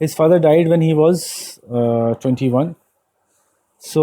His father died when he was 21. So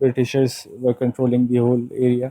Britishers were controlling the whole area,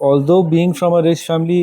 although being from a rich family,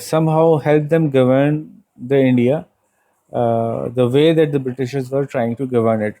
somehow help them govern the India the way that the Britishers were trying to govern it।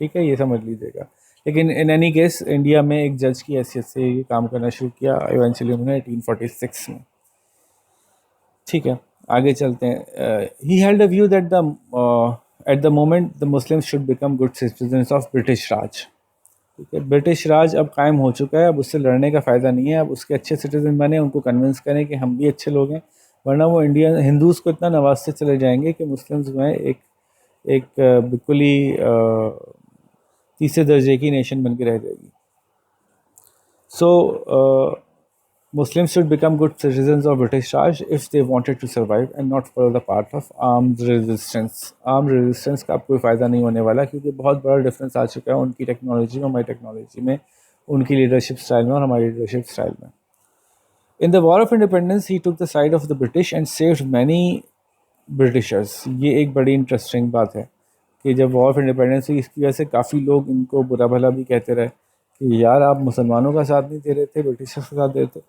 ٹھیک ہے, یہ سمجھ لیجیے گا. لیکن in any case India میں ایک جج کی حیثیت سے یہ کام کرنا شروع کیا ایونچولی انہوں نے 1846 میں. ٹھیک ہے, آگے چلتے ہیں. He held a view that the at the moment the Muslim should become good citizens of British Raj. ٹھیک ہے, برٹش راج اب قائم ہو چکا ہے, اب اس سے لڑنے کا فائدہ نہیں ہے, اب اس کے اچھے سٹیزن بنے, ان کو کنونس کریں کہ ہم بھی اچھے لوگ ہیں, ورنہ وہ انڈیا ہندوز کو اتنا نوازتے چلے جائیں گے کہ مسلمز جو ہیں ایک بالکل ہی تیسرے درجے کی نیشن بن کے رہ جائے گی. سو Muslims should become good citizens of British Raj if they wanted to survive and not follow the path of armed resistance. Armed resistance کا اب کوئی فائدہ نہیں ہونے والا, کیونکہ بہت بڑا ڈفرینس آ چکا ہے ان کی ٹیکنالوجی میں, ہماری ٹیکنالوجی میں, ان کی لیڈرشپ اسٹائل میں اور ہماری لیڈرشپ اسٹائل میں. In the War of Independence, he took the side of the British and saved many Britishers. یہ ایک بڑی انٹرسٹنگ بات ہے کہ جب وار آف انڈیپینڈنس ہوئی, اس کی وجہ سے کافی لوگ ان کو برا بھلا بھی کہتے رہے کہ یار آپ مسلمانوں کا ساتھ نہیں دے رہے تھے, برٹشرز کا ساتھ دے رہے تھے.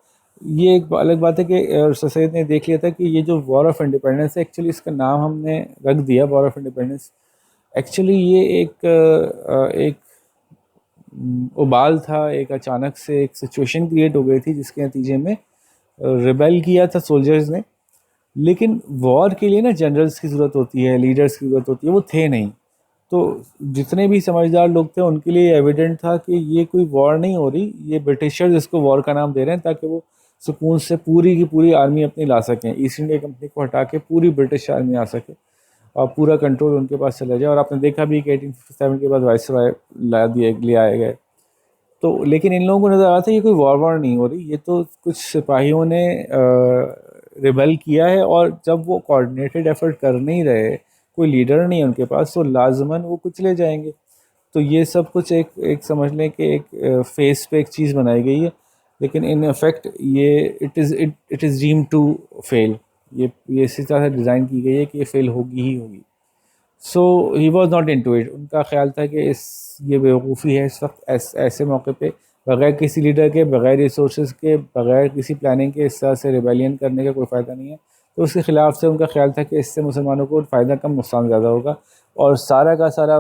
یہ ایک الگ بات ہے کہ سر سید نے دیکھ لیا تھا کہ یہ جو وار آف انڈیپینڈنس ہے, ایکچولی اس کا نام ہم نے رکھ دیا وار آف انڈیپینڈنس, ایکچولی یہ ایک ابال تھا, ایک اچانک سے ایک سچویشن کریٹ ہو گئی تھی جس کے نتیجے میں ریبیل کیا تھا سولجرز نے. لیکن وار کے لیے نا جنرلز کی ضرورت ہوتی ہے, لیڈرز کی ضرورت ہوتی ہے, وہ تھے نہیں. تو جتنے بھی سمجھدار لوگ تھے ان کے لیے ایویڈنٹ تھا کہ یہ کوئی وار نہیں ہو رہی, یہ برٹشرز اس کو وار کا نام دے رہے ہیں تاکہ وہ سکون سے پوری کی پوری آرمی اپنی لا سکیں, ایسٹ انڈیا کمپنی کو ہٹا کے پوری برٹش آرمی آ سکے اور پورا کنٹرول ان کے پاس چلا جائے. اور آپ نے دیکھا بھی کہ 1857 کے بعد وائس رائے لے آئے گئے. تو لیکن ان لوگوں کو نظر آتا ہے یہ کوئی وار نہیں ہو رہی, یہ تو کچھ سپاہیوں نے ریبل کیا ہے, اور جب وہ کوآرڈینیٹڈ ایفرٹ کر نہیں رہے, کوئی لیڈر نہیں ہے ان کے پاس, تو لازماً وہ کچلے جائیں گے. تو یہ سب کچھ ایک سمجھ لیں کہ ایک فیس پہ ایک چیز بنائی گئی ہے, لیکن ان افیکٹ یہ اٹ از ڈیم ٹو فیل. یہ اسی طرح سے ڈیزائن کی گئی ہے کہ یہ فیل ہوگی ہی ہوگی. So he was not into it. ان کا خیال تھا کہ یہ بیوقوفی ہے اس وقت ایسے موقع پہ بغیر کسی لیڈر کے, بغیر ریسورسز کے, بغیر کسی پلاننگ کے اس طرح سے ریبیلین کرنے کا کوئی فائدہ نہیں ہے. تو اس کے خلاف سے ان کا خیال تھا کہ اس سے مسلمانوں کو فائدہ کم نقصان زیادہ ہوگا, اور سارا کا سارا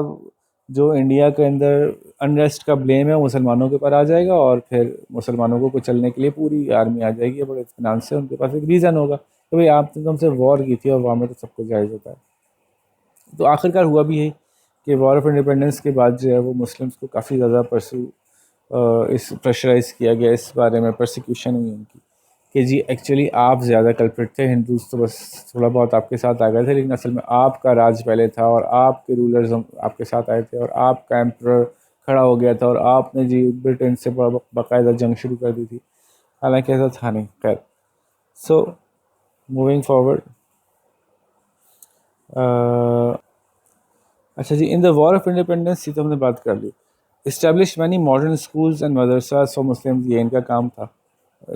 جو انڈیا کے اندر انریسٹ کا بلیم ہے مسلمانوں کے اوپر آ جائے گا, اور پھر مسلمانوں کو چلنے کے لیے پوری آرمی آ جائے گی. بڑے اطمینان سے ان کے پاس ایک ریزن ہوگا کہ بھائی آپ نے تو ہم سے وار کی تھی, اور وار میں تو سب کو جائز ہوتا ہے. تو آخرکار ہوا بھی ہے کہ وار آف انڈیپینڈنس کے بعد جو ہے وہ مسلمس کو کافی زیادہ اس پریشرائز کیا گیا, اس بارے میں پرسیکیوشن ہوئی ان کی کہ جی ایکچولی آپ زیادہ کلپریٹ تھے, ہندوز تو بس تھوڑا بہت آپ کے ساتھ آ گئے تھے, لیکن اصل میں آپ کا راج پہلے تھا, اور آپ کے رولرز آپ کے ساتھ آئے تھے, اور آپ کا ایمپرر کھڑا ہو گیا تھا, اور آپ نے جی برٹن سے باقاعدہ جنگ شروع کر دی تھی, حالانکہ ایسا تھا نہیں. خیر, سو موونگ فارورڈ. اچھا جی, ان دا وار آف انڈیپینڈنس یہ تو ہم نے بات کر لی. Establish many modern schools and مدرساز for Muslim, یہ ان کا کام تھا.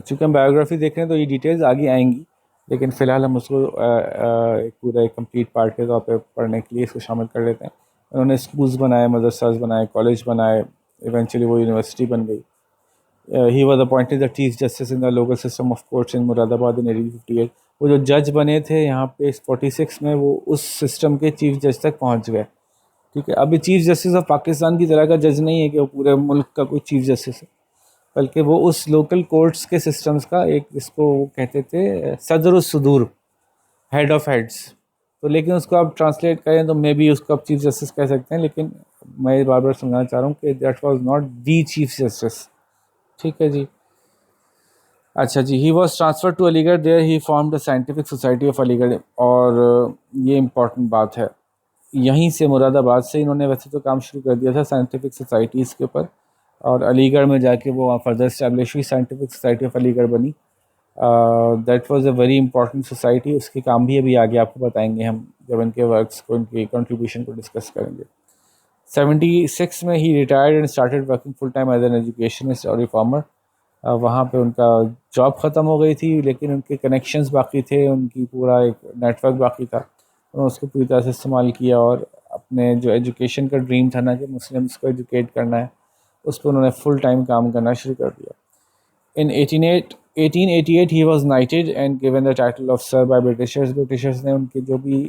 چونکہ ہم بایوگرافی دیکھ رہے ہیں تو یہ ڈیٹیلز آگے آئیں گی, لیکن فی الحال ہم اس کو ایک پورا ایک کمپلیٹ پارٹ کے طور پہ پڑھنے کے لیے اس کو شامل کر لیتے ہیں. انہوں نے اسکولز بنائے, مدرساز بنائے, کالج بنائے, ایونچولی وہ یونیورسٹی بن گئی. He was appointed the chief justice in the local system of courts in Moradabad in 1858. وہ جو جج بنے تھے یہاں پہ 46 میں, وہ اس سسٹم کے چیف جج تک پہنچ گئے. ٹھیک ہے, ابھی چیف جسٹس آف پاکستان کی طرح کا جج نہیں ہے کہ وہ پورے ملک کا کوئی چیف جسٹس ہے, بلکہ وہ اس لوکل کورٹس کے سسٹمز کا ایک, جس کو وہ کہتے تھے صدر الصدور, ہیڈ آف ہیڈس. تو لیکن اس کو آپ ٹرانسلیٹ کریں تو مے بی اس کو آپ چیف جسٹس کہہ سکتے ہیں, لیکن میں بار بار سمجھانا چاہ رہا ہوں کہ that was not the chief justice. ٹھیک ہے جی. اچھا جی, he was transfer to Aligarh, there he formed the scientific society of Aligarh. اور یہ امپورٹنٹ بات ہے, یہیں سے مراد آباد سے انہوں نے ویسے تو کام شروع کر دیا تھا سائنٹیفک سوسائٹیز کے اوپر, اور علی گڑھ میں جا کے وہ فردر اسٹیبلش ہوئی, scientific society of Aligarh بنی. That was a very important society. اس کے کام بھی ابھی آگے آپ کو بتائیں گے ہم, جب ان کے ورکس کو, ان کی کنٹریبیوشن کو ڈسکس کریں گے. 76 میں he retired and started working full time as an educationist اور ریفارمر. وہاں پہ ان کا جاب ختم ہو گئی تھی, لیکن ان کے کنیکشنز باقی تھے, ان کی پورا ایک نیٹ ورک باقی تھا. انہوں نے اس کو پوری طرح سے استعمال کیا, اور اپنے جو ایجوکیشن کا ڈریم تھا نا کہ مسلمس کو ایجوکیٹ کرنا ہے, اس پہ انہوں نے فل ٹائم کام کرنا شروع کر دیا. In 1888 he was knighted and given the title of Sir by Britishers. Britishers نے ان کے جو بھی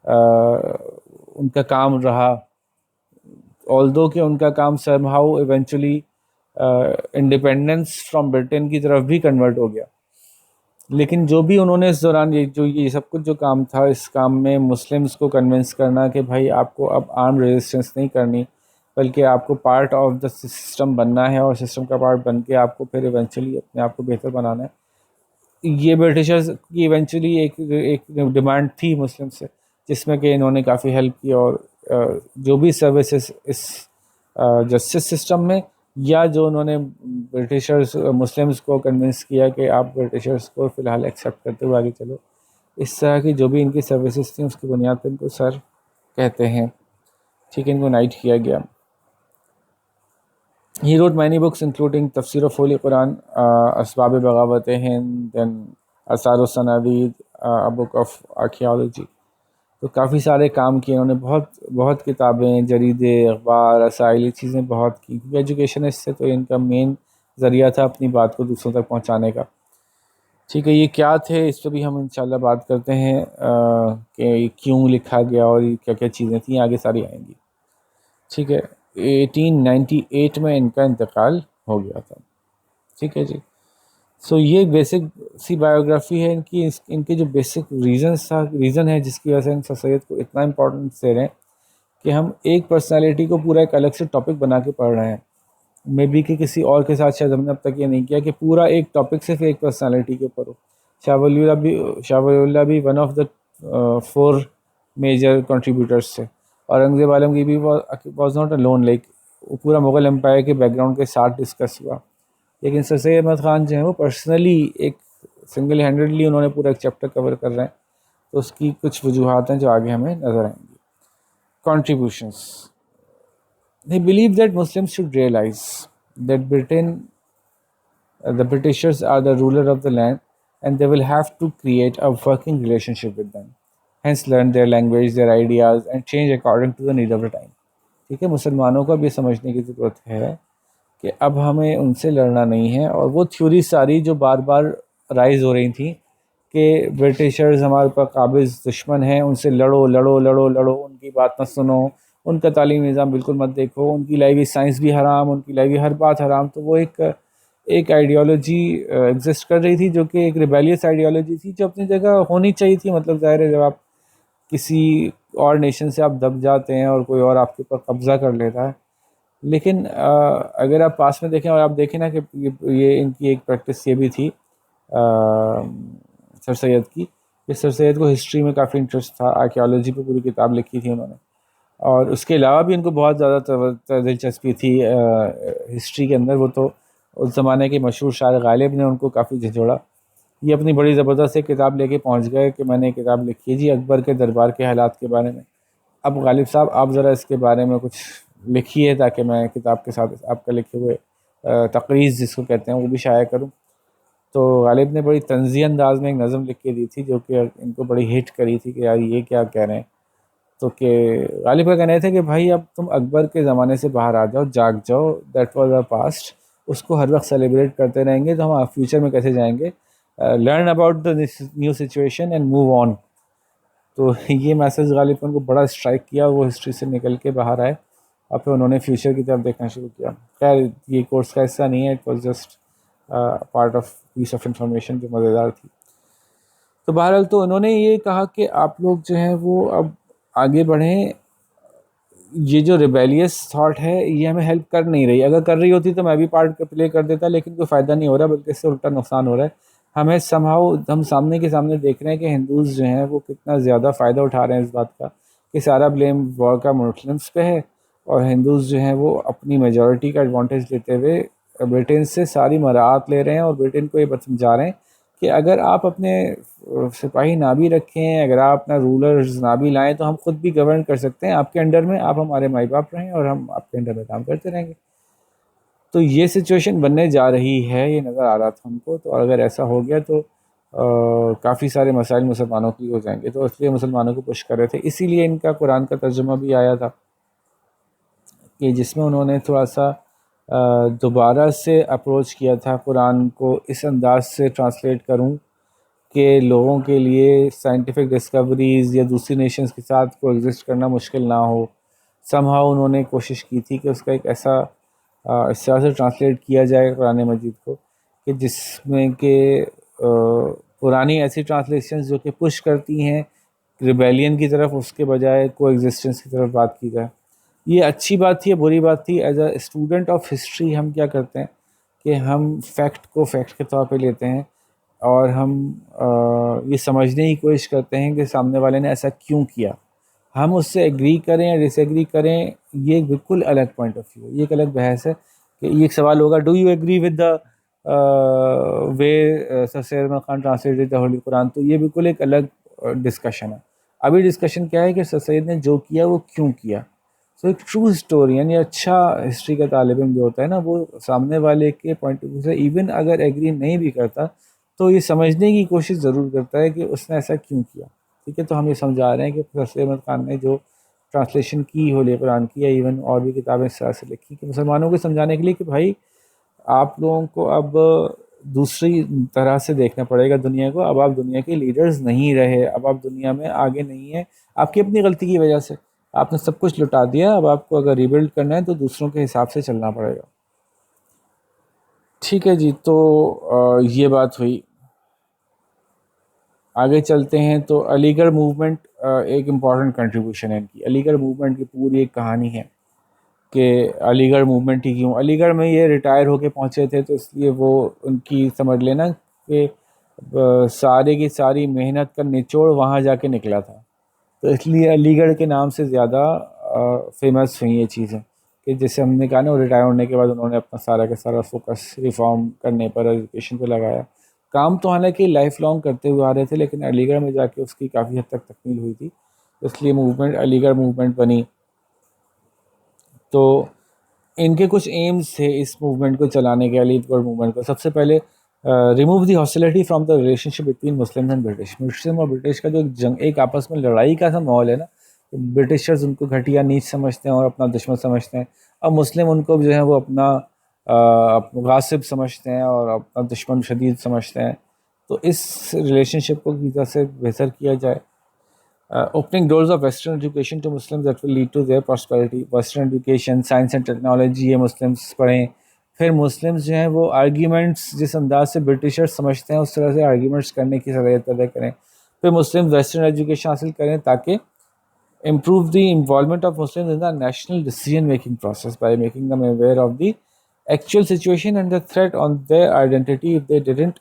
ان کا کام رہا although کہ ان کا کام somehow eventually independence from Britain کی طرف بھی کنورٹ ہو گیا، لیکن جو بھی انہوں نے اس دوران یہ سب کچھ جو کام تھا، اس کام میں مسلمس کو کنونس کرنا کہ بھائی آپ کو اب آرم ریزسٹنس نہیں کرنی، بلکہ آپ کو پارٹ آف دا سسٹم بننا ہے، اور سسٹم کا پارٹ بن کے آپ کو پھر ایونچولی اپنے آپ کو بہتر بنانا ہے. یہ برٹشرز کی ایونچولی ایک ڈیمانڈ تھی مسلم سے، جس میں کہ انہوں نے کافی ہیلپ کی، اور جو بھی سروسز اس جسٹس سسٹم میں، یا جو انہوں نے برٹشرز مسلمز کو کنونس کیا کہ آپ برٹشرز کو فی الحال ایکسیپٹ کرتے ہوئے آگے چلو، اس طرح کی جو بھی ان کی سروسز تھیں اس کی بنیاد پر ان کو سر کہتے ہیں. ٹھیک ہے، ان کو نائٹ کیا گیا. He wrote many books including Tafsir of Holy Quran, Asbab Bagawat Hind, then Asar Sanadid, a book of archaeology. تو کافی سارے کام کیے انہوں نے، بہت کتابیں، جریدے، اخبار، رسائل، یہ چیزیں بہت کی، کیونکہ ایجوکیشنسٹ سے تو ان کا مین ذریعہ تھا اپنی بات کو دوسروں تک پہنچانے کا. ٹھیک ہے، یہ کیا تھے اس پہ بھی ہم انشاءاللہ بات کرتے ہیں کہ کیوں لکھا گیا اور کیا کیا چیزیں تھیں، آگے ساری آئیں گی. ٹھیک ہے، 1898 میں ان کا انتقال ہو گیا تھا. ٹھیک ہے جی. سو یہ بیسک سی بایوگرافی ہے ان کی. ان کے جو بیسک ریزن ہے جس کی وجہ سے ان سر سید کو اتنا امپورٹنس دے رہے ہیں کہ ہم ایک پرسنالٹی کو پورا ایک الگ سے ٹاپک بنا کے پڑھ رہے ہیں. مے بی کہ کسی اور کے ساتھ شاید ہم نے اب تک یہ نہیں کیا کہ پورا ایک ٹاپک صرف ایک پرسنالٹی کے اوپر ہو. شاہ ولی اللہ بھی one of the 4 major contributors تھے. اورنگزیب عالمگیر بھی was not a lone, like پورا مغل امپائر کے بیک گراؤنڈ کے ساتھ ڈسکس ہوا. لیکن سر سید احمد خان جو ہیں وہ پرسنلی ایک سنگل ہینڈڈلی انہوں نے پورا ایک چیپٹر کور کر رہے ہیں. تو اس کی کچھ وجوہات ہیں جو آگے ہمیں نظر آئیں گی. Contributions. They believe that Muslims should realize that the Britishers are the ruler of the land, and they will have to create a working relationship with them. Hence learn their language, their ideas, and change according to the need of the time. ٹھیک ہے، مسلمانوں کو اب یہ سمجھنے کی ضرورت ہے کہ اب ہمیں ان سے لڑنا نہیں ہے. اور وہ تھیوری ساری جو بار بار رائز ہو رہی تھیں کہ برٹشرز ہمارے پر قابض دشمن ہیں، ان سے لڑو لڑو لڑو لڑو، ان کی بات مت سنو، ان کا تعلیمی نظام بالکل مت دیکھو، ان کی لائی سائنس بھی حرام، ان کی لائی ہر بات حرام. تو وہ ایک آئیڈیالوجی ایگزسٹ کر رہی تھی جو کہ ایک ریبیلیس آئیڈیالوجی تھی، جو اپنی جگہ ہونی چاہیے تھی. مطلب ظاہر ہے جب آپ کسی اور نیشن سے آپ دب جاتے ہیں اور کوئی اور آپ کے اوپر قبضہ کر لیتا ہے. لیکن اگر آپ پاس میں دیکھیں اور آپ دیکھیں نا کہ یہ ان کی ایک پریکٹس یہ بھی تھی سر سید کی، کہ سر سید کو ہسٹری میں کافی انٹرسٹ تھا، آرکیالوجی پہ پوری کتاب لکھی تھی انہوں نے، اور اس کے علاوہ بھی ان کو بہت زیادہ دلچسپی تھی ہسٹری کے اندر. وہ تو اس زمانے کے مشہور شاعر غالب نے ان کو کافی جھنجھوڑا. یہ اپنی بڑی زبردست ایک کتاب لے کے پہنچ گئے کہ میں نے ایک کتاب لکھی ہے جی اکبر کے دربار کے حالات کے بارے میں. اب غالب صاحب آپ ذرا اس کے بارے میں کچھ لکھیے تاکہ میں کتاب کے ساتھ آپ کا لکھے ہوئے تقریض جس کو کہتے ہیں وہ بھی شائع کروں. تو غالب نے بڑی طنزی انداز میں ایک نظم لکھ کے دی تھی جو کہ ان کو بڑی ہٹ کری تھی کہ یار یہ کیا کہہ رہے ہیں. تو کہ غالب کا کہنا تھا کہ بھائی اب تم اکبر کے زمانے سے باہر آ جاؤ، جاگ جاؤ، دیٹ واز آ پاسٹ، اس کو ہر وقت سیلیبریٹ کرتے رہیں گے تو ہم فیوچر میں کیسے جائیں گے. Learn about the new situation and move on. تو یہ میسج غالب ان کو بڑا اسٹرائک کیا، وہ ہسٹری سے نکل کے باہر آئے اور پھر انہوں نے فیوچر کی طرف دیکھنا شروع کیا. خیر یہ کورس کا حصہ نہیں ہے، it was just part of peace of information جو مزیدار تھی. تو بہرحال تو انہوں نے یہ کہا کہ آپ لوگ جو ہیں وہ اب آگے بڑھیں. یہ جو ریبیلیس تھاٹ ہے یہ ہمیں ہیلپ کر نہیں رہی. اگر کر رہی ہوتی تو میں بھی پارٹ پلے کر دیتا، لیکن کوئی فائدہ نہیں ہو رہا بلکہ اس سے الٹا نقصان ہو رہا ہے. ہمیں ہم سامنے کے سامنے دیکھ رہے ہیں کہ ہندوز جو ہیں وہ کتنا زیادہ فائدہ اٹھا رہے ہیں اس بات کا کہ سارا بلیم وار کا مسلمس پہ ہے، اور ہندوز جو ہیں وہ اپنی میجورٹی کا ایڈوانٹیج لیتے ہوئے برٹن سے ساری مراعات لے رہے ہیں، اور برٹن کو یہ بات سمجھا رہے ہیں کہ اگر آپ اپنے سپاہی نہ بھی رکھیں، اگر آپ اپنا رولرز نہ بھی لائیں تو ہم خود بھی گورن کر سکتے ہیں آپ کے انڈر میں، آپ ہمارے مائی باپ رہیں اور ہم آپ کے انڈر میں کام کرتے رہیں گے. تو یہ سچویشن بننے جا رہی ہے، یہ نظر آ رہا تھا ہم کو. تو اگر ایسا ہو گیا تو کافی سارے مسائل مسلمانوں کے لیے ہو جائیں گے. تو اس لیے مسلمانوں کو پش کر رہے تھے. اسی لیے ان کا قرآن کا ترجمہ بھی آیا تھا کہ جس میں انہوں نے تھوڑا سا دوبارہ سے اپروچ کیا تھا قرآن کو اس انداز سے ٹرانسلیٹ کروں کہ لوگوں کے لیے سائنٹیفک ڈسکوریز یا دوسری نیشنز کے ساتھ کو ایگزسٹ کرنا مشکل نہ ہو. سم ہاؤ انہوں نے کوشش کی تھی کہ اس کا ایک ایسا اس طرح سے ٹرانسلیٹ کیا جائے قرآن مجید کو کہ جس میں کہ پرانی ایسی ٹرانسلیشنز جو کہ پش کرتی ہیں ریبیلین کی طرف، اس کے بجائے کو ایگزسٹنس کی طرف بات کی جائے. یہ اچھی بات تھی یا بری بات تھی؟ As a student of history ہم کیا کرتے ہیں کہ ہم فیکٹ کو فیکٹ کے طور پہ لیتے ہیں اور ہم یہ سمجھنے کی کوشش کرتے ہیں کہ سامنے والے نے ایسا کیوں کیا. ہم اس سے ایگری کریں یا ڈس ایگری کریں، یہ ایک بالکل الگ پوائنٹ آف ویو ہے، یہ ایک الگ بحث ہے. کہ یہ ایک سوال ہوگا، do you agree with the way sir Syed Ahmad Khan translated the holy Quran? تو یہ بالکل ایک الگ ڈسکشن ہے. ابھی ڈسکشن کیا ہے کہ سر سید نے جو کیا وہ کیوں کیا. سو ایک ٹرو ہسٹورین یا اچھا ہسٹری کا طالب علم جو ہوتا ہے نا، وہ سامنے والے کے پوائنٹ آف ویو سے ایون اگر ایگری نہیں بھی کرتا تو یہ سمجھنے کی کوشش ضرور کرتا ہے کہ اس نے ایسا کیوں کیا. ٹھیک ہے، تو ہم یہ سمجھا رہے ہیں کہ سر سید احمد خان نے جو ٹرانسلیشن کی ہولی قرآن کی یا ایون اور بھی کتابیں اس طرح سے لکھی کہ مسلمانوں کو سمجھانے کے لیے کہ بھائی آپ لوگوں کو اب دوسری طرح سے دیکھنا پڑے گا دنیا کو. اب آپ دنیا کے لیڈرز نہیں رہے، اب آپ دنیا میں آگے نہیں ہیں آپ کی اپنی غلطی کی وجہ سے. آپ نے سب کچھ لٹا دیا، اب آپ کو اگر ریبلڈ کرنا ہے تو دوسروں کے حساب سے چلنا پڑے گا. ٹھیک ہے جی، تو یہ بات ہوئی. آگے چلتے ہیں. تو علی گڑھ موومنٹ ایک امپورٹنٹ کنٹریبیوشن ہے ان کی. علی گڑھ موومنٹ کی پوری ایک کہانی ہے کہ علی گڑھ موومنٹ ہی کیوں. علی گڑھ میں یہ ریٹائر ہو کے پہنچے تھے تو اس لیے وہ ان کی سمجھ لینا کہ سارے کی ساری محنت کا نچوڑ وہاں جا کے نکلا تھا. تو اس لیے علی گڑھ کے نام سے زیادہ فیمس ہوئی یہ چیزیں کہ جیسے ہم نے کہا نا، وہ ریٹائر ہونے کے بعد انہوں نے اپنا سارا کا سارا فوکس ریفارم کرنے پر، ایجوکیشن پہ لگایا. کام تو حالانکہ لائف لانگ کرتے ہوئے آ رہے تھے لیکن علی گڑھ میں جا کے اس کی کافی حد تک تکمیل ہوئی تھی. اس لیے موومنٹ علی گڑھ موومنٹ بنی. تو ان کے کچھ ایمز تھے اس موومنٹ کو چلانے کے، علی گڑھ موومنٹ کو. سب سے پہلے remove the hostility from the relationship between Muslim and British. مسلم اور برٹش کا جو ایک آپس میں لڑائی کا سا ماحول ہے نا، برٹشرز ان کو گھٹیا نیچ سمجھتے ہیں اور اپنا دشمن سمجھتے ہیں، اور مسلم ان کو جو ہے وہ اپنا غاصب سمجھتے ہیں اور اپنا دشمن شدید سمجھتے ہیں. تو اس ریلیشن شپ کو کس طرح سے بہتر کیا جائے. Opening doors of western education to Muslim that will lead to their prosperity. Western education, science and technology یہ مسلمس پڑھیں. پھر مسلمز جو ہیں وہ آرگیومنٹس جس انداز سے برٹشرز سمجھتے ہیں اس طرح سے آرگیومنٹس کرنے کی صلاحیت پیدا کریں. پھر مسلم ویسٹرن ایجوکیشن حاصل کریں تاکہ improve the involvement of Muslims in the national decision making process by making them aware of the actual situation and the threat on their identity if they didn't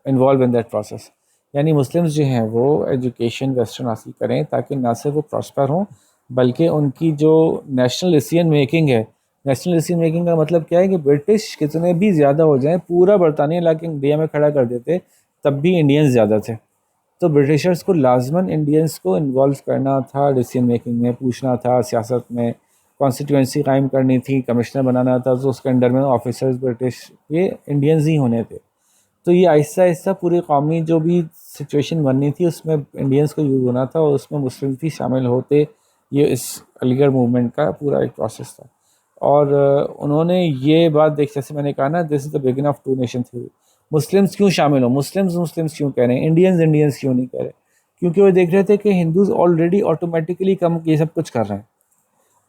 involve in that process. یعنی Muslims جو ہیں وہ education western حاصل کریں تاکہ نہ صرف وہ پراسپر ہوں بلکہ ان کی جو نیشنل ڈیسیژن میکنگ ہے. نیشنل ڈیسیژن میکنگ کا مطلب کیا ہے کہ برٹش کتنے بھی زیادہ ہو جائیں، پورا برطانیہ لا کے انڈیا میں کھڑا کر دیتے تب بھی انڈینز زیادہ تھے. تو برٹشرز کو لازماً انڈینس کو انوالو کرنا تھا ڈیسیژن میکنگ میں، پوچھنا تھا سیاست میں. کانسٹیٹوئنسی قائم کرنی تھی، کمشنر بنانا تھا، تو اس کے انڈر میں آفیسرز برٹش یہ انڈینز ہی ہونے تھے. تو یہ آہستہ آہستہ پوری قومی جو بھی سچویشن بننی تھی اس میں انڈینس کو یوز ہونا تھا اور اس میں مسلم بھی شامل ہوتے. یہ اس علی گڑھ موومنٹ کا پورا ایک پروسیس تھا. اور انہوں نے یہ بات جیسے میں نے کہا نا، this is the begin of two nation theory. Muslims کیوں شامل ہوں، مسلمس کیوں کہہ رہے ہیں، انڈینز کیوں نہیں کہہ رہے؟ کیونکہ وہ دیکھ رہے تھے کہ ہندوز آلریڈی آٹومیٹکلی کم یہ سب کچھ کر رہے ہیں.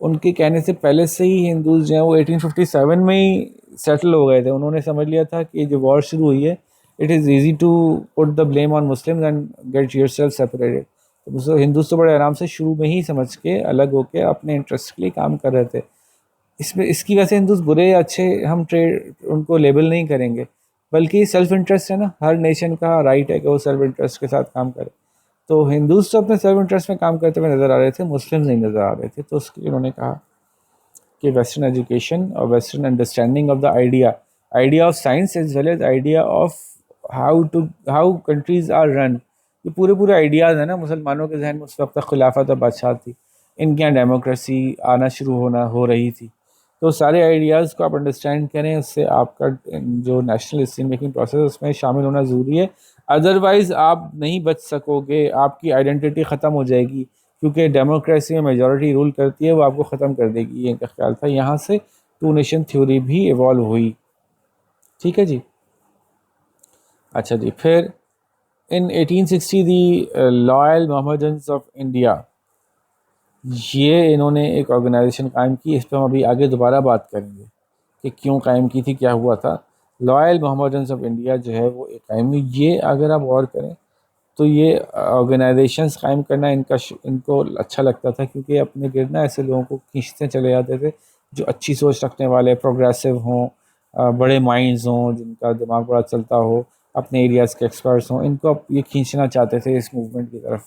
ان کے کہنے سے پہلے سے ہی ہندوز جو ہیں وہ 1857 میں ہی سیٹل ہو گئے تھے. انہوں نے سمجھ لیا تھا کہ جو وار شروع ہوئی ہے it is easy to put the blame on Muslim and get yourself separated. تو ہندوز تو بڑے آرام سے شروع میں ہی سمجھ کے الگ ہو کے اپنے انٹرسٹ کے لیے کام کر رہے تھے. اس کی وجہ سے ہندوز برے یا اچھے ہم ٹریڈ ان کو لیبل نہیں کریں گے، بلکہ سیلف انٹرسٹ ہے نا، ہر نیشن کا رائٹ ہے کہ وہ سیلف انٹرسٹ کے ساتھ کام کرے. تو ہندوز تو اپنے سیلف انٹرسٹ میں کام کرتے ہوئے نظر آ رہے تھے، مسلمز نہیں نظر آ رہے تھے. تو اس کے لیے انہوں نے کہا کہ ویسٹرن ایجوکیشن اور western understanding of the idea of science as well as idea of how countries are run. یہ پورے آئیڈیاز ہیں نا مسلمانوں کے ذہن میں. اس وقت خلافت اور بادشاہ تھی، ان کے یہاں ڈیموکریسی آنا شروع ہو رہی تھی. تو سارے آئیڈیاز کو آپ انڈرسٹینڈ کریں، اس سے آپ کا جو نیشنل ڈیسیژن میکنگ پروسیس اس میں شامل ہونا ضروری ہے. ادروائز آپ نہیں بچ سکو گے، آپ کی آئیڈینٹی ختم ہو جائے گی، کیونکہ ڈیموکریسی میں میجورٹی رول کرتی ہے، وہ آپ کو ختم کر دے گی. یہ ان کا خیال تھا. یہاں سے ٹو نیشن تھیوری بھی ایوالو ہوئی. ٹھیک ہے جی. اچھا جی. پھر ان 1860 دی لائل محمدنز آف انڈیا یہ انہوں نے ایک آرگنائزیشن قائم کی. اس پہ ہم ابھی آگے دوبارہ بات کریں گے کہ کیوں قائم کی تھی, کیا ہوا تھا. لائل محمدنز آف انڈیا جو ہے وہ ایک قائم ہوئی. یہ اگر آپ غور کریں تو یہ آرگنائزیشنس قائم کرنا ان کو اچھا لگتا تھا, کیونکہ اپنے گرد نا ایسے لوگوں کو کھینچتے چلے جاتے تھے جو اچھی سوچ رکھنے والے, پروگریسو ہوں, بڑے مائنڈز ہوں, جن کا دماغ بڑا چلتا ہو, اپنے ایریاز کے ایکسپرٹس ہوں. ان کو یہ کھینچنا چاہتے تھے اس موومنٹ کی طرف.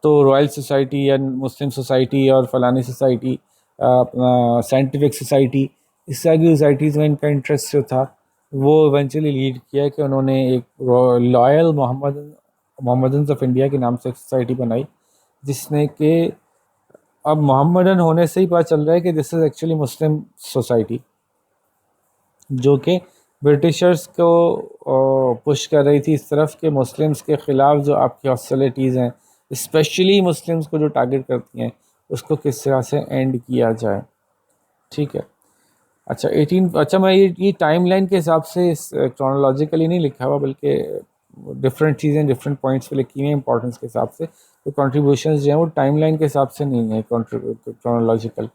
تو رائل سوسائٹی یا مسلم سوسائٹی اور فلانی سوسائٹی, اپنا سائنٹیفک سوسائٹی, اس طرح کی سوسائٹیز میں ان کا انٹرسٹ جو تھا وہ ایونچولی لیڈ کیا کہ انہوں نے ایک لائل محمدنز آف انڈیا کے نام سے ایک سوسائٹی بنائی, جس نے کہ اب محمدن ہونے سے ہی پتہ چل رہا ہے کہ دس از ایکچولی مسلم سوسائٹی, جو کہ برٹشرز کو پش کر رہی تھی اس طرف کہ مسلمز کے خلاف جو آپ کی ہاسٹیلٹیز ہیں, اسپیشلی مسلمز کو جو ٹارگٹ کرتی ہیں, اس کو کس طرح سے اینڈ کیا جائے. ٹھیک ہے. اچھا میں یہ ٹائم لائن کے حساب سے کرونالوجیکلی نہیں لکھا ہوا, بلکہ ڈفرینٹ چیزیں ڈفرینٹ پوائنٹس پہ لکھی ہوئی ہیں امپورٹنس کے حساب سے. تو کنٹریبیوشنز جو ہیں وہ ٹائم لائن کے حساب سے نہیں ہیں کرونالوجیکل,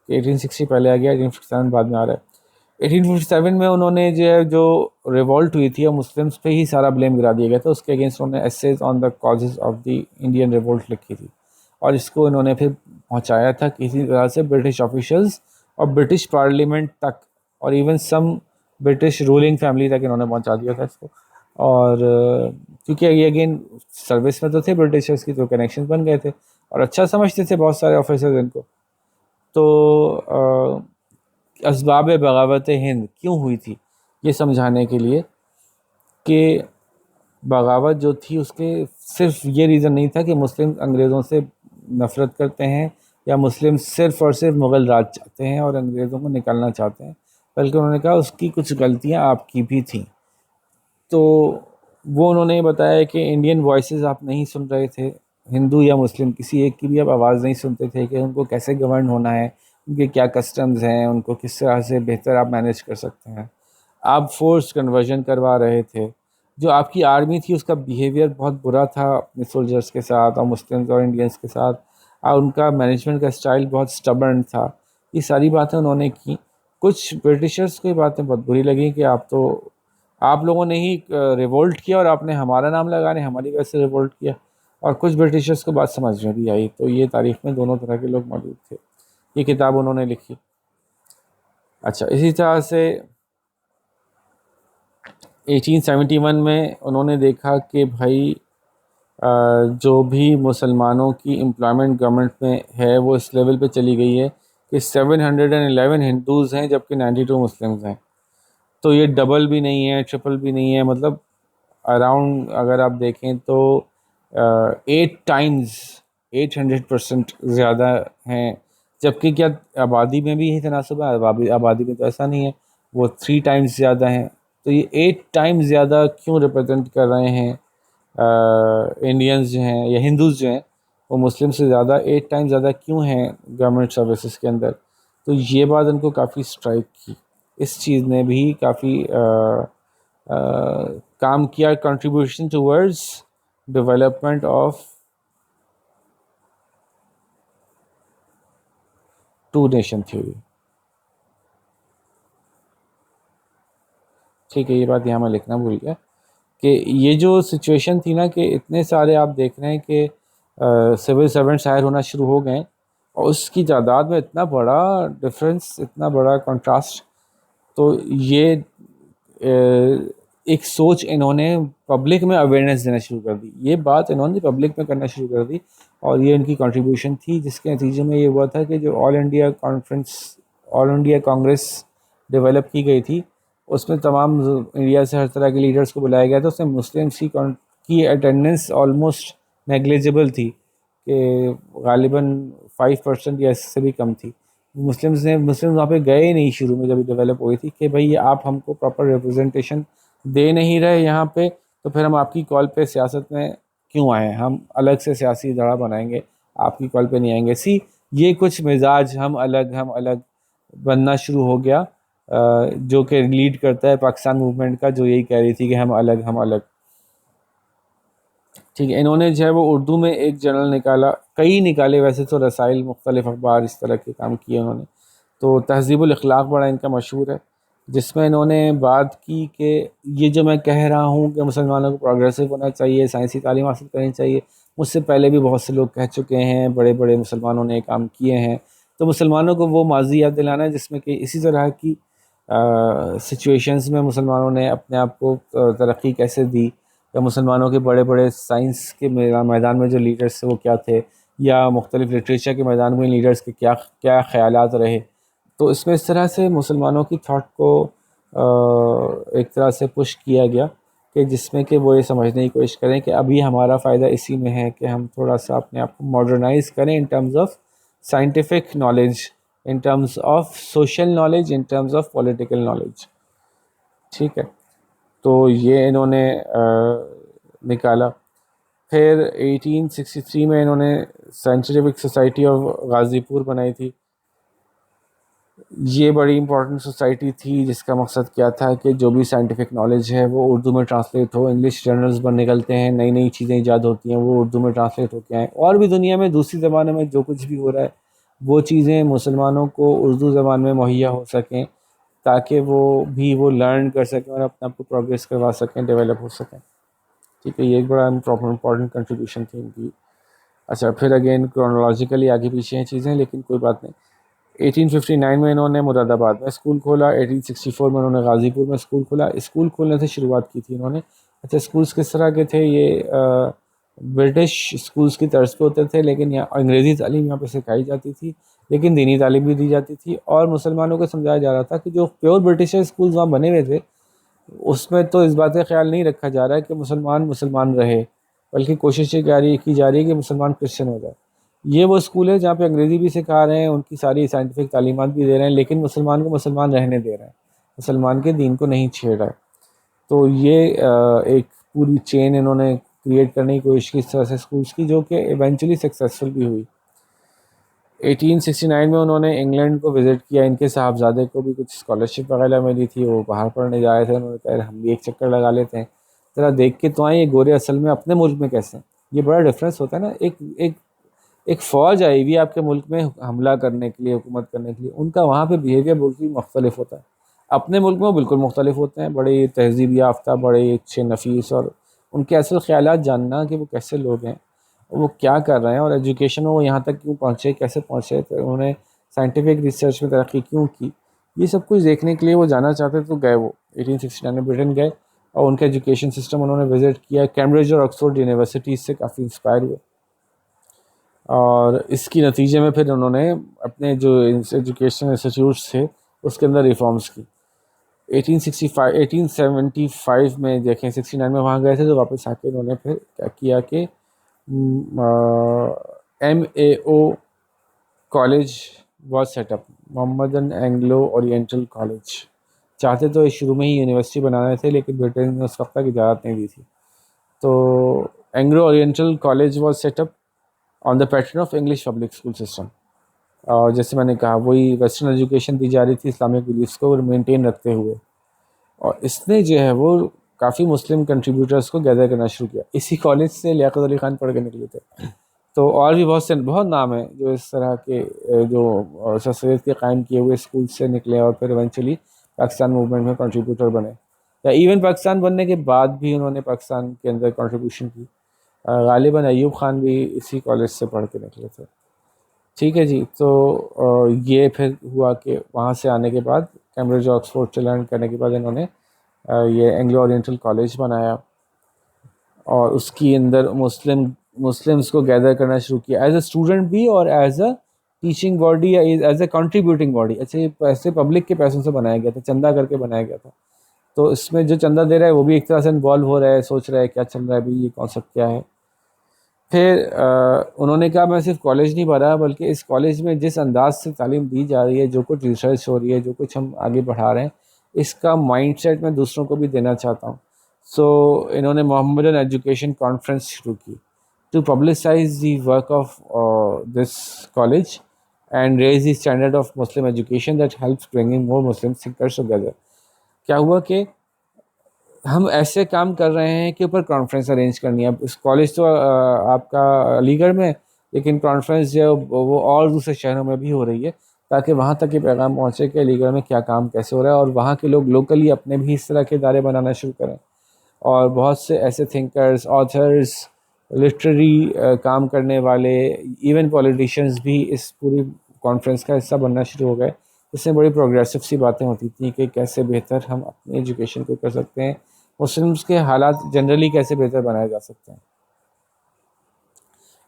1860 پہلے آ گیا, 1857 بعد میں آ رہا ہے. 1857 میں انہوں نے جو ریوولٹ ہوئی تھی اور مسلمس پہ ہی سارا بلیم گرا دیا گیا تھا, اس کے اگینسٹ انہوں نے essays on the causes of the Indian revolt لکھی تھی, اور اس کو انہوں نے پھر پہنچایا تھا کسی طرح سے برٹش آفیشلز اور برٹش پارلیمنٹ تک, اور even some British ruling family تک انہوں نے پہنچا دیا تھا اس کو. اور کیونکہ یہ اگین سروس میں تو تھے برٹشرز کی, تو کنیکشن بن گئے تھے اور اچھا سمجھتے تھے بہت سارے آفیسرز ان کو. تو اسباب بغاوت ہند کیوں ہوئی تھی, یہ سمجھانے کے لیے کہ بغاوت جو تھی اس کے صرف یہ ریزن نہیں تھا کہ مسلم انگریزوں سے نفرت کرتے ہیں یا مسلم صرف اور صرف مغل راج چاہتے ہیں اور انگریزوں کو نکالنا چاہتے ہیں, بلکہ انہوں نے کہا اس کی کچھ غلطیاں آپ کی بھی تھیں. تو وہ انہوں نے بتایا کہ انڈین وائسز آپ نہیں سن رہے تھے, ہندو یا مسلم کسی ایک کی بھی آپ آواز نہیں سنتے تھے کہ ان کو کیسے گورن ہونا ہے, ان کے کیا کسٹمز ہیں, ان کو کس طرح سے بہتر آپ مینیج کر سکتے ہیں. آپ فورس کنورژن کروا رہے تھے. جو آپ کی آرمی تھی اس کا بیہیویئر بہت برا تھا اپنے سولجرز کے ساتھ اور مسلمز اور انڈینس کے ساتھ, اور ان کا مینجمنٹ کا اسٹائل بہت سٹبرن تھا. یہ ساری باتیں انہوں نے کی. کچھ برٹشرز کو یہ باتیں بہت بری لگیں کہ آپ لوگوں نے ہی ریولٹ کیا اور آپ نے ہمارا نام لگانے ہماری وجہ سے ریولٹ کیا, اور کچھ برٹشرز کو بات سمجھ میں بھی آئی. تو یہ تاریخ میں دونوں طرح کے لوگ موجود تھے. یہ کتاب انہوں نے لکھی. اچھا, اسی طرح سے 1871 میں انہوں نے دیکھا کہ بھائی جو بھی مسلمانوں کی امپلائمنٹ گورنمنٹ میں ہے وہ اس لیول پہ چلی گئی ہے کہ 711 ہندوز ہیں جبکہ 92 مسلمز ہیں. تو یہ ڈبل بھی نہیں ہے, ٹرپل بھی نہیں ہے, مطلب اراؤنڈ اگر آپ دیکھیں تو 800% زیادہ ہیں. جبکہ کیا آبادی میں بھی یہی تناسب ہے؟ آبادی میں تو ایسا نہیں ہے, وہ 3 ٹائمز زیادہ ہیں. تو یہ 8 ٹائمز زیادہ کیوں ریپرزینٹ کر رہے ہیں انڈینز جو ہیں یا ہندوز جو ہیں, وہ مسلم سے زیادہ 8 ٹائمز زیادہ کیوں ہیں گورنمنٹ سروسز کے اندر. تو یہ بات ان کو کافی اسٹرائک کی. اس چیز نے بھی کافی کام کیا, contribution towards development of two nation theory. ٹھیک ہے, یہ بات یہاں میں لکھنا بھول گیا کہ یہ جو سچویشن تھی نا کہ اتنے سارے آپ دیکھ رہے ہیں کہ سول سرونٹس ہائر ہونا شروع ہو گئے, اور اس کی تعداد میں اتنا بڑا ڈفرینس, اتنا بڑا کنٹراسٹ. تو یہ ایک سوچ انہوں نے پبلک میں اویئرنیس دینا شروع کر دی. یہ بات انہوں نے پبلک میں کرنا شروع کر دی, اور یہ ان کی کنٹریبیوشن تھی, جس کے نتیجے میں یہ ہوا تھا کہ جو آل انڈیا کانگریس ڈیولپ کی گئی تھی, اس میں تمام انڈیا سے ہر طرح کے لیڈرز کو بلایا گیا تھا. اس میں مسلمس کی اٹینڈنس آلموسٹ نیگلیجبل تھی, کہ غالباً 5% یا اس سے بھی کم تھی. مسلم وہاں پہ گئے ہی نہیں شروع میں جب ڈیولپ ہوئی تھی کہ بھئی آپ ہم کو پراپر ریپرزنٹیشن دے نہیں رہے یہاں پہ, تو پھر ہم آپ کی کال پہ سیاست میں کیوں آئیں, ہم الگ سے سیاسی دھڑا بنائیں گے, آپ کی کال پہ نہیں آئیں گے. یہ کچھ مزاج ہم الگ بننا شروع ہو گیا, جو کہ لیڈ کرتا ہے پاکستان موومنٹ کا, جو یہی کہہ رہی تھی کہ ہم الگ. ٹھیک ہے. انہوں نے جو ہے وہ اردو میں ایک جرنل نکالا, کئی نکالے ویسے تو, رسائل, مختلف اخبار, اس طرح کے کام کیے انہوں نے. تو تہذیب الاخلاق بڑا ان کا مشہور ہے, جس میں انہوں نے بات کی کہ یہ جو میں کہہ رہا ہوں کہ مسلمانوں کو پروگریسو ہونا چاہیے, سائنسی تعلیم حاصل کرنی چاہیے, مجھ سے پہلے بھی بہت سے لوگ کہہ چکے ہیں, بڑے بڑے مسلمانوں نے کام کیے ہیں. تو مسلمانوں کو وہ ماضی یاد دلانا ہے جس میں کہ اسی طرح کی سچویشنز میں مسلمانوں نے اپنے آپ کو ترقی کیسے دی, یا مسلمانوں کے بڑے بڑے سائنس کے میدان میں جو لیڈرز تھے وہ کیا تھے, یا مختلف لٹریچر کے میدان میں لیڈرز کے کیا کیا خیالات رہے. تو اس میں اس طرح سے مسلمانوں کی تھاٹ کو ایک طرح سے پش کیا گیا کہ جس میں کہ وہ یہ سمجھنے کی کوشش کریں کہ ابھی ہمارا فائدہ اسی میں ہے کہ ہم تھوڑا سا اپنے آپ کو ماڈرنائز کریں in terms of scientific knowledge, in terms of social knowledge, in terms of political knowledge. ٹھیک ہے, تو یہ انہوں نے نکالا. پھر 1863 میں انہوں نے سائنٹیفک سوسائٹی آف غازی پور بنائی تھی. یہ بڑی امپورٹنٹ سوسائٹی تھی جس کا مقصد کیا تھا کہ جو بھی سائنٹیفک نالج ہے وہ اردو میں ٹرانسلیٹ ہو. انگلش جرنلز بن نکلتے ہیں, نئی نئی چیزیں ایجاد ہوتی ہیں, وہ اردو میں ٹرانسلیٹ ہو کے آئیں, اور بھی دنیا میں دوسری زبانوں میں جو کچھ بھی ہو رہا ہے وہ چیزیں مسلمانوں کو اردو زبان میں مہیا ہو سکیں, تاکہ وہ لرن کر سکیں اور اپنے آپ کو پروگریس کروا سکیں, ڈیولپ ہو سکیں. ٹھیک ہے, یہ ایک بڑا امپورٹنٹ کنٹریبیوشن تھی ان کی. اچھا, پھر اگین کرونالوجیکلی آگے پیچھے ہیں چیزیں, لیکن کوئی بات نہیں. 1859 میں انہوں نے مراد آباد میں اسکول کھولا. 1864 میں انہوں نے غازی پور میں اسکول کھولا. اسکول کھولنے سے شروعات کی تھی انہوں نے. اچھا, اسکولس کس طرح کے تھے؟ یہ برٹش اسکولس کی طرز پہ ہوتے تھے, لیکن یہاں انگریزی تعلیم یہاں پہ سکھائی جاتی تھی, لیکن دینی تعلیم بھی دی جاتی تھی. اور مسلمانوں کو سمجھایا جا رہا تھا کہ جو پیور برٹش اسکولز وہاں بنے ہوئے تھے اس میں تو اس بات کا خیال نہیں رکھا جا رہا ہے کہ مسلمان رہے, بلکہ کوششیں کی جا رہی ہے کہ مسلمان کرسچن ہو جائے. یہ وہ اسکول ہے جہاں پہ انگریزی بھی سکھا رہے ہیں, ان کی ساری سائنٹیفک تعلیمات بھی دے رہے ہیں, لیکن مسلمان کو مسلمان رہنے دے رہے ہیں, مسلمان کے دین کو نہیں چھیڑ رہا ہے. تو یہ ایک پوری چین انہوں نے کریٹ کرنے کی کوشش کی اس طرح سے اسکولس کی, جو کہ ایونچولی سکسیزفل بھی ہوئی. 1869 میں انہوں نے انگلینڈ کو وزٹ کیا. ان کے صاحبزادے کو بھی کچھ اسکالرشپ وغیرہ ملی تھی, وہ باہر پڑھنے جا رہے تھے. انہوں نے کہا ہم بھی ایک چکر لگا لیتے ہیں, ذرا دیکھ کے تو آئیں یہ گورے اصل میں اپنے ملک میں کیسے ہیں. یہ بڑا ڈفرینس ہوتا ہے نا, ایک فوج آئی ہوئی ہے آپ کے ملک میں حملہ کرنے کے لیے, حکومت کرنے کے لیے, ان کا وہاں پہ بیہیویئر بالکل مختلف ہوتا ہے. اپنے ملک میں وہ بالکل مختلف ہوتے ہیں, بڑے تہذیب یافتہ, بڑے اچھے نفیس, اور ان کے اصل خیالات جاننا کہ وہ کیسے لوگ ہیں, وہ کیا کر رہے ہیں, اور ایجوکیشن میں وہ یہاں تک کیوں پہنچے, کیسے پہنچے, تو انہوں نے سائنٹیفک ریسرچ میں ترقی کیوں کی, یہ سب کچھ دیکھنے کے لیے وہ جانا چاہتے تو گئے. وہ 1869 میں برٹن گئے اور ان کا ایجوکیشن سسٹم انہوں نے وزٹ کیا. کیمبرج اور آکسفورڈ یونیورسٹیز سے کافی انسپائر ہوئے, اور اس کی نتیجے میں پھر انہوں نے اپنے جو ایجوکیشن انسٹیٹیوٹس تھے اس کے اندر ریفارمز کی. 1875 میں دیکھیں, 69 میں وہاں گئے تھے, تو واپس آ کے انہوں نے پھر کیا کیا کہ MAO college was set up, Mohammedan Anglo Oriental College. چاہتے تو شروع میں ہی یونیورسٹی بنانے تھے, لیکن برٹن نے اس وقت تک اجازت نہیں دی تھی. تو Anglo Oriental College was set up on the pattern of English public school system. اور جیسے میں نے کہا, وہی ویسٹرن ایجوکیشن دی جا رہی تھی اسلامک بلیفس کو مینٹین رکھتے ہوئے, اور اس نے جو ہے وہ کافی مسلم کنٹریبیوٹرز کو گیدر کرنا شروع کیا. اسی کالج سے لیاقت علی خان پڑھ کے نکلے تھے. تو اور بھی بہت نام ہیں جو اس طرح کے جو سر سید کے قائم کیے ہوئے اسکول سے نکلے, اور پھر ایونچولی پاکستان موومنٹ میں کنٹریبیوٹر بنے, یا ایون پاکستان بننے کے بعد بھی انہوں نے پاکستان کے اندر کنٹریبیوشن کی. غالباً ایوب خان بھی اسی کالج سے پڑھ کے نکلے تھے. ٹھیک ہے جی. تو یہ پھر ہوا کہ وہاں سے آنے کے بعد کیمبرج آکسفورڈ سے لرن کرنے کے بعد انہوں نے یہ اینگلو اورینٹل کالج بنایا, اور اس کی اندر مسلمس کو گیدر کرنا شروع کیا, ایز اے اسٹوڈنٹ بھی اور as a teaching body, as a contributing body. اچھا, یہ پیسے پبلک کے پیسوں سے بنایا گیا تھا, چندہ کر کے بنایا گیا تھا. تو اس میں جو چندہ دے رہا ہے وہ بھی ایک طرح سے انوالو ہو رہا ہے, سوچ رہا ہے کیا چل رہا ہے بھائی, یہ کانسیپٹ کیا ہے. پھر انہوں نے کہا میں صرف کالج نہیں بھرا, بلکہ اس کالج میں جس انداز سے تعلیم دی جا رہی ہے, جو کچھ ریسرچ ہو رہی ہے, جو کچھ ہم آگے بڑھا رہے ہیں, اس کا مائنڈ سیٹ میں دوسروں کو بھی دینا چاہتا ہوں. سو انہوں نے محمدن ایجوکیشن کانفرنس شروع کی to publicise the work of this college and raise the standard of Muslim education that helps bringing more Muslim thinkers together. کیا ہوا کہ ہم ایسے کام کر رہے ہیں کہ اوپر کانفرنس ارینج کرنی ہے. اس کالج تو آپ کا علی گڑھ میں، لیکن کانفرنس جو ہے وہ اور دوسرے شہروں میں بھی ہو رہی ہے، تاکہ وہاں تک یہ پیغام پہنچے کہ علی گڑھ میں کیا کام کیسے ہو رہا ہے، اور وہاں کے لوگ لوکلی اپنے بھی اس طرح کے ادارے بنانا شروع کریں. اور بہت سے ایسے تھنکرز، آتھرز، لٹریری کام کرنے والے، ایون پولیٹیشینز بھی اس پوری کانفرنس کا حصہ بننا شروع ہو گئے. اس میں بڑی پروگریسو سی باتیں ہوتی تھیں کہ کیسے بہتر ہم اپنی ایجوکیشن کو کر سکتے ہیں، مسلمس کے حالات جنرلی کیسے بہتر بنائے جا سکتے ہیں.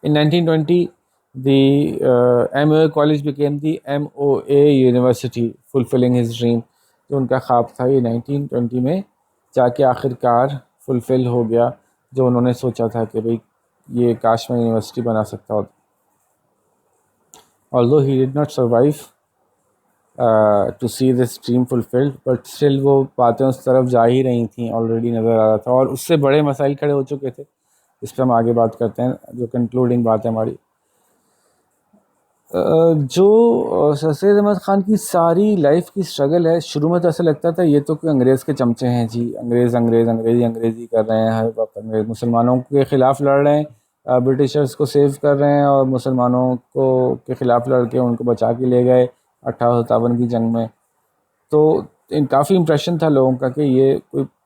In 1920, the MOA college became the MOA University, fulfilling his dream. جو ان کا خواب تھا یہ 1920 میں جا کے آخر کار فلفل ہو گیا، جو انہوں نے سوچا تھا کہ بھئی یہ کاش میں یونیورسٹی بنا سکتا ہوتا. Although he did not survive to see this dream fulfilled, but still وہ باتیں اس طرف جا ہی رہی تھیں، آلریڈی نظر آ رہا تھا، اور اس سے بڑے مسائل کھڑے ہو چکے تھے. اس پہ ہم آگے بات کرتے ہیں، جو کنکلوڈنگ بات ہے ہماری. جو سر سید احمد خان کی ساری لائف کی اسٹرگل ہے، شروع میں تو ایسا لگتا تھا یہ تو کوئی انگریز کے چمچے ہیں جی، انگریزی کر رہے ہیں، ہر وقت مسلمانوں کے خلاف لڑ رہے ہیں، برٹشرز کو سیو کر رہے ہیں، اور مسلمانوں کو کے خلاف لڑ کے ان کو بچا کے لے گئے 58 کی جنگ میں. تو کافی امپریشن تھا لوگوں کا کہ یہ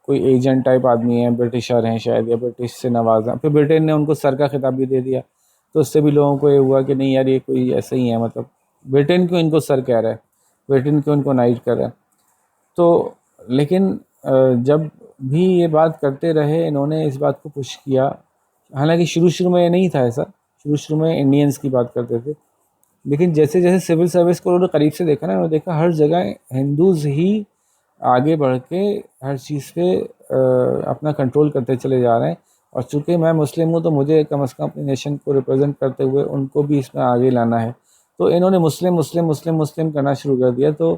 کوئی ایجنٹ ٹائپ آدمی ہے، برٹشر ہیں شاید، یا برٹش سے نوازا. پھر برٹن نے ان کو سر کا خطاب بھی دے دیا، تو اس سے بھی لوگوں کو یہ ہوا کہ نہیں یار یہ کوئی ایسا ہی ہے، مطلب برٹن کیوں ان کو سر کہہ رہا ہے، برٹن کیوں ان کو نائٹ کر رہا ہے. تو لیکن جب بھی یہ بات کرتے رہے، انہوں نے اس بات کو پش کیا. حالانکہ شروع میں یہ نہیں تھا ایسا، شروع میں انڈینز کی بات کرتے تھے، لیکن جیسے جیسے سول سروس کو انہوں نے قریب سے دیکھا نا، انہوں نے دیکھا ہر جگہ ہندوز ہی آگے بڑھ کے ہر چیز پہ اپنا کنٹرول کرتے چلے جا رہے ہیں. اور چونکہ میں مسلم ہوں تو مجھے کم از کم اپنی نیشن کو ریپرزینٹ کرتے ہوئے ان کو بھی اس میں آگے لانا ہے. تو انہوں نے مسلم کرنا شروع کر دیا. تو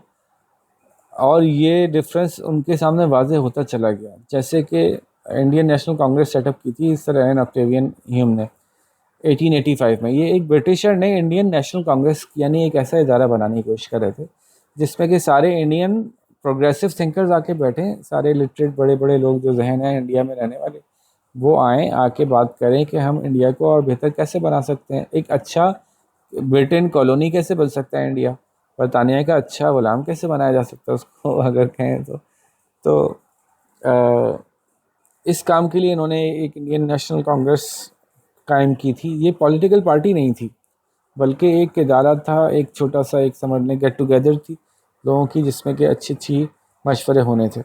اور یہ ڈفرینس ان کے سامنے واضح ہوتا چلا گیا. جیسے کہ Indian National Congress set up کی تھی سر این آکٹیوین ہیوم نے 1885 میں. یہ ایک برٹشر نے انڈین نیشنل کانگریس یعنی ایک ایسا ادارہ بنانے کی کوشش کر رہے تھے جس میں کہ سارے انڈین پروگریسو تھنکرز آ کے بیٹھیں، سارے لٹریٹ بڑے بڑے لوگ جو ذہن ہیں انڈیا میں رہنے والے، وہ آئیں، آ کے بات کریں کہ ہم انڈیا کو اور بہتر کیسے بنا سکتے ہیں، ایک اچھا برٹن کالونی کیسے بن سکتا ہے انڈیا، برطانیہ کا اچھا غلام کیسے بنایا جا سکتا ہے اس کو اگر کہیں تو اس کام کے لیے انہوں نے ایک انڈین نیشنل کانگریس قائم کی تھی. یہ پولیٹیکل پارٹی نہیں تھی بلکہ ایک ادارہ تھا، ایک چھوٹا سا ایک سمجھنے گیٹ ٹوگیدر تھی لوگوں کی، جس میں کہ اچھی مشورے ہونے تھے.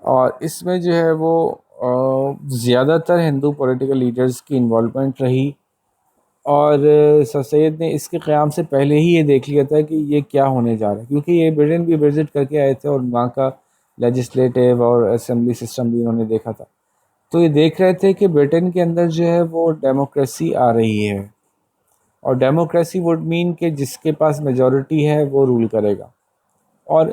اور اس میں جو ہے وہ زیادہ تر ہندو پولیٹیکل لیڈرز کی انوالومنٹ رہی. اور سر سید نے اس کے قیام سے پہلے ہی یہ دیکھ لیا تھا کہ یہ کیا ہونے جا رہا ہے، کیونکہ یہ برٹن بھی وزٹ کر کے آئے تھے اور وہاں کا لیجسلیٹو اور اسمبلی سسٹم بھی انہوں نے دیکھا تھا. تو یہ دیکھ رہے تھے کہ برٹن کے اندر جو ہے وہ ڈیموکریسی آ رہی ہے، اور ڈیموکریسی وڈ مین کہ جس کے پاس میجورٹی ہے وہ رول کرے گا. اور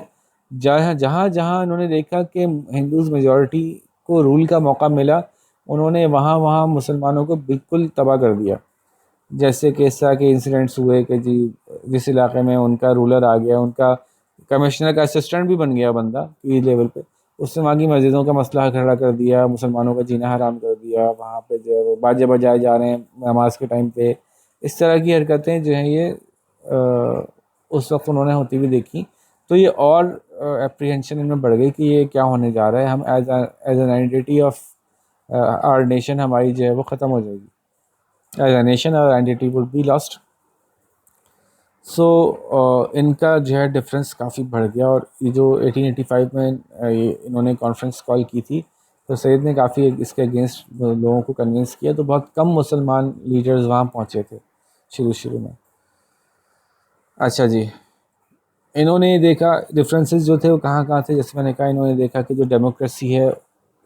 جہاں انہوں نے دیکھا کہ ہندوز میجورٹی کو رول کا موقع ملا، انہوں نے وہاں مسلمانوں کو بالکل تباہ کر دیا. جیسے کہ اس طرح کے انسیڈنٹس ہوئے کہ جی جس علاقے میں ان کا رولر آ گیا، ان کا کمشنر کا اسسٹنٹ بھی بن گیا بندہ پی لیول پہ، اس نے وہاں کی مسجدوں کا مسئلہ کھڑا کر دیا، مسلمانوں کا جینا حرام کر دیا، وہاں پہ جو ہے وہ باجے بجائے جا رہے ہیں نماز کے ٹائم پہ. اس طرح کی حرکتیں جو ہیں یہ اس وقت انہوں نے ہوتی ہوئی دیکھی. تو یہ اور اپریہنشن ان میں بڑھ گئی کہ یہ کیا ہونے جا رہا ہے، ہم as an identity of our nation ہماری جو ہے وہ ختم ہو جائے گی. ایز اے نیشن اور identity would be lost. So ان کا جو ہے ڈفرینس کافی بڑھ گیا. اور یہ جو 1885 میں انہوں نے کانفرنس کال کی تھی تو سید نے کافی اس کے اگینسٹ لوگوں کو کنونس کیا. تو بہت کم مسلمان لیڈرز وہاں پہنچے تھے شروع میں. اچھا جی، انہوں نے دیکھا ڈفرینسز جو تھے وہ کہاں تھے. جیسے میں نے کہا انہوں نے دیکھا کہ جو ڈیموکریسی ہے